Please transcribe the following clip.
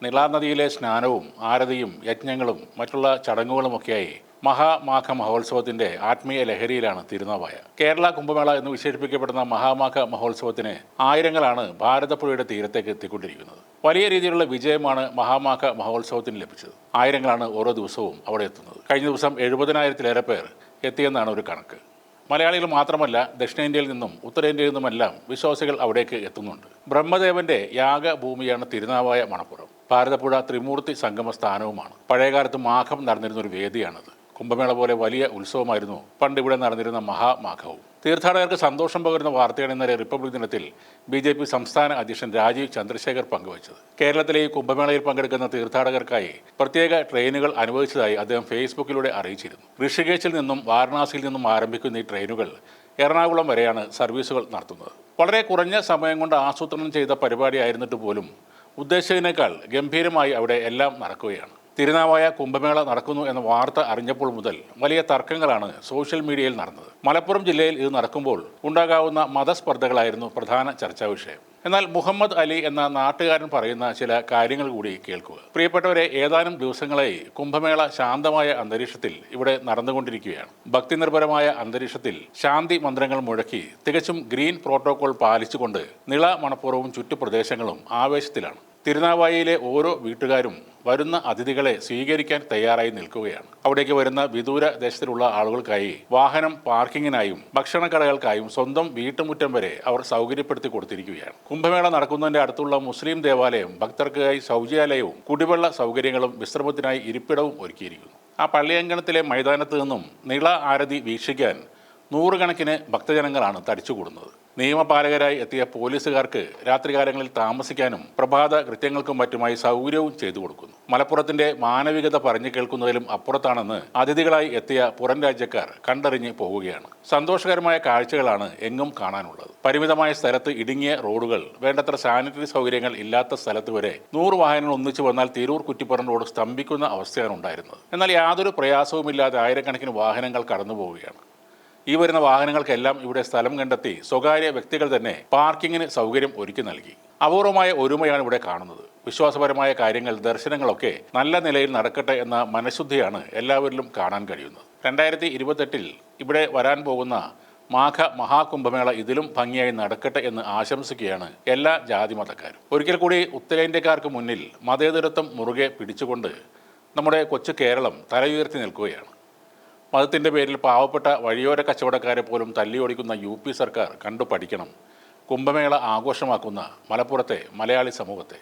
നിളാനദിയിലെ സ്നാനവും ആരതിയും യജ്ഞങ്ങളും മറ്റുള്ള ചടങ്ങുകളുമൊക്കെയായി മഹാമാഘ മഹോത്സവത്തിന്റെ ആത്മീയ ലഹരിയിലാണ് തിരുനാവായ. കേരള കുംഭമേള എന്ന് വിശേഷിപ്പിക്കപ്പെടുന്ന മഹാമാഘ മഹോത്സവത്തിന് ആയിരങ്ങളാണ് ഭാരതപ്പുഴയുടെ തീരത്തേക്ക് എത്തിക്കൊണ്ടിരിക്കുന്നത്. വലിയ രീതിയിലുള്ള വിജയമാണ് മഹാമാഘ മഹോത്സവത്തിന് ലഭിച്ചത്. ആയിരങ്ങളാണ് ഓരോ ദിവസവും അവിടെ എത്തുന്നത്. കഴിഞ്ഞ ദിവസം 70,000-ലേറെ പേർ എത്തിയെന്നാണ് ഒരു കണക്ക്. മലയാളികൾ മാത്രമല്ല, ദക്ഷിണേന്ത്യയിൽ നിന്നും ഉത്തരേന്ത്യയിൽ നിന്നുമെല്ലാം വിശ്വാസികൾ അവിടേക്ക് എത്തുന്നുണ്ട്. ബ്രഹ്മദേവന്റെ യാഗഭൂമിയാണ് തിരുനാവായ മണപ്പുറം. ഭാരതപ്പുഴ ത്രിമൂർത്തി സംഗമ സ്ഥാനവുമാണ്. പഴയകാലത്ത് മാഘം നടന്നിരുന്ന ഒരു വേദിയാണത്. കുംഭമേള പോലെ വലിയ ഉത്സവമായിരുന്നു പണ്ട് ഇവിടെ നടന്നിരുന്ന മഹാമാഘവും. തീർത്ഥാടകർക്ക് സന്തോഷം പകരുന്ന വാർത്തയാണ് ഇന്നലെ റിപ്പബ്ലിക് ദിനത്തിൽ BJP സംസ്ഥാന അധ്യക്ഷൻ രാജീവ് ചന്ദ്രശേഖർ പങ്കുവച്ചത്. കേരളത്തിലെ ഈ കുംഭമേളയിൽ പങ്കെടുക്കുന്ന തീർത്ഥാടകർക്കായി പ്രത്യേക ട്രെയിനുകൾ അനുവദിച്ചതായി അദ്ദേഹം ഫേസ്ബുക്കിലൂടെ അറിയിച്ചിരുന്നു. ഋഷികേശിൽ നിന്നും വാരണാസിയിൽ നിന്നും ആരംഭിക്കുന്ന ഈ ട്രെയിനുകൾ എറണാകുളം വരെയാണ് സർവീസുകൾ നടത്തുന്നത്. വളരെ കുറഞ്ഞ സമയം കൊണ്ട് ആസൂത്രണം ചെയ്ത പരിപാടിയായിരുന്നിട്ട് പോലും ഉദ്ദേശിച്ചതിനേക്കാൾ ഗംഭീരമായി അവിടെ എല്ലാം നടക്കുകയാണ്. തിരുനാവായ കുംഭമേള നടക്കുന്നു എന്ന വാർത്ത അറിഞ്ഞപ്പോൾ മുതൽ വലിയ തർക്കങ്ങളാണ് സോഷ്യൽ മീഡിയയിൽ നടന്നത്. മലപ്പുറം ജില്ലയിൽ ഇത് നടക്കുമ്പോൾ ഉണ്ടാകാവുന്ന മതസ്പർദ്ധകളായിരുന്നു പ്രധാന ചർച്ചാ വിഷയം. എന്നാൽ മുഹമ്മദ് അലി എന്ന നാട്ടുകാരൻ പറയുന്ന ചില കാര്യങ്ങൾ കൂടി കേൾക്കുക. പ്രിയപ്പെട്ടവരെ, ഏതാനും ദിവസങ്ങളായി കുംഭമേള ശാന്തമായ അന്തരീക്ഷത്തിൽ ഇവിടെ നടന്നുകൊണ്ടിരിക്കുകയാണ്. ഭക്തിനിർഭരമായ അന്തരീക്ഷത്തിൽ ശാന്തി മന്ത്രങ്ങൾ മുഴക്കി തികച്ചും ഗ്രീൻ പ്രോട്ടോകോൾ പാലിച്ചുകൊണ്ട് നിള മണപ്പുറവും ചുറ്റുപ്രദേശങ്ങളും ആവേശത്തിലാണ്. തിരുനാവായയിലെ ഓരോ വീട്ടുകാരും വരുന്ന അതിഥികളെ സ്വീകരിക്കാൻ തയ്യാറായി നിൽക്കുകയാണ്. അവിടേക്ക് വരുന്ന വിദൂര ദേശത്തിലുള്ള ആളുകൾക്കായി വാഹനം പാർക്കിങ്ങിനായും ഭക്ഷണക്കടകൾക്കായും സ്വന്തം വീട്ടുമുറ്റം വരെ അവർ സൗകര്യപ്പെടുത്തി കൊടുത്തിരിക്കുകയാണ്. കുംഭമേള നടക്കുന്നതിന്റെ അടുത്തുള്ള മുസ്ലിം ദേവാലയം ഭക്തർക്കായി ശൗചാലയവും കുടിവെള്ള സൗകര്യങ്ങളും വിശ്രമത്തിനായി ഇരിപ്പിടവും ഒരുക്കിയിരിക്കുന്നു. ആ പള്ളിയങ്കണത്തിലെ മൈതാനത്ത് നിന്നും നിള ആരതി വീക്ഷിക്കാൻ നൂറുകണക്കിന് ഭക്തജനങ്ങളാണ് തടിച്ചുകൂടുന്നത്. നിയമപാലകരായി എത്തിയ പോലീസുകാർക്ക് രാത്രികാലങ്ങളിൽ താമസിക്കാനും പ്രഭാത കൃത്യങ്ങൾക്കും മറ്റുമായി സൗകര്യവും ചെയ്തു കൊടുക്കുന്നു. മലപ്പുറത്തിന്റെ മാനവികത പറഞ്ഞു കേൾക്കുന്നതിലും അപ്പുറത്താണെന്ന് അതിഥികളായി എത്തിയ പുറം രാജ്യക്കാർ കണ്ടറിഞ്ഞ് പോവുകയാണ്. സന്തോഷകരമായ കാഴ്ചകളാണ് എങ്ങും കാണാനുള്ളത്. പരിമിതമായ സ്ഥലത്ത് ഇടുങ്ങിയ റോഡുകൾ, വേണ്ടത്ര സാനിറ്ററി സൗകര്യങ്ങൾ ഇല്ലാത്ത സ്ഥലത്ത് വരെ 100 വാഹനങ്ങൾ ഒന്നിച്ചു വന്നാൽ തിരൂർ കുറ്റിപ്പുറം റോഡ് സ്തംഭിക്കുന്ന അവസ്ഥയാണ് ഉണ്ടായിരുന്നത്. എന്നാൽ യാതൊരു പ്രയാസവുമില്ലാതെ ആയിരക്കണക്കിന് വാഹനങ്ങൾ കടന്നു പോവുകയാണ്. ഈ വരുന്ന വാഹനങ്ങൾക്കെല്ലാം ഇവിടെ സ്ഥലം കണ്ടെത്തി സ്വകാര്യ വ്യക്തികൾ തന്നെ പാർക്കിങ്ങിന് സൗകര്യം ഒരുക്കി നൽകി. അപൂർവമായ ഒരുമയാണ് ഇവിടെ കാണുന്നത്. വിശ്വാസപരമായ കാര്യങ്ങൾ, ദർശനങ്ങളൊക്കെ നല്ല നിലയിൽ നടക്കട്ടെ എന്ന മനഃശുദ്ധിയാണ് എല്ലാവരിലും കാണാൻ കഴിയുന്നത്. 2028-ൽ ഇവിടെ വരാൻ പോകുന്ന മാഘ മഹാകുംഭമേള ഇതിലും ഭംഗിയായി നടക്കട്ടെ എന്ന് ആശംസിക്കുകയാണ് എല്ലാ ജാതിമതക്കാരും. ഒരിക്കൽ കൂടി ഉത്തരേന്ത്യക്കാർക്ക് മുന്നിൽ മതേതരത്വം മുറുകെ പിടിച്ചുകൊണ്ട് നമ്മുടെ കൊച്ചു കേരളം തലയുയർത്തി നിൽക്കുകയാണ്. മതത്തിൻ്റെ പേരിൽ പാവപ്പെട്ട വഴിയോര കച്ചവടക്കാരെ പോലും തല്ലിയോടിക്കുന്ന UP സർക്കാർ കണ്ടു പഠിക്കണം കുംഭമേള ആഘോഷമാക്കുന്ന മലപ്പുറത്തെ മലയാളി സമൂഹത്തെ.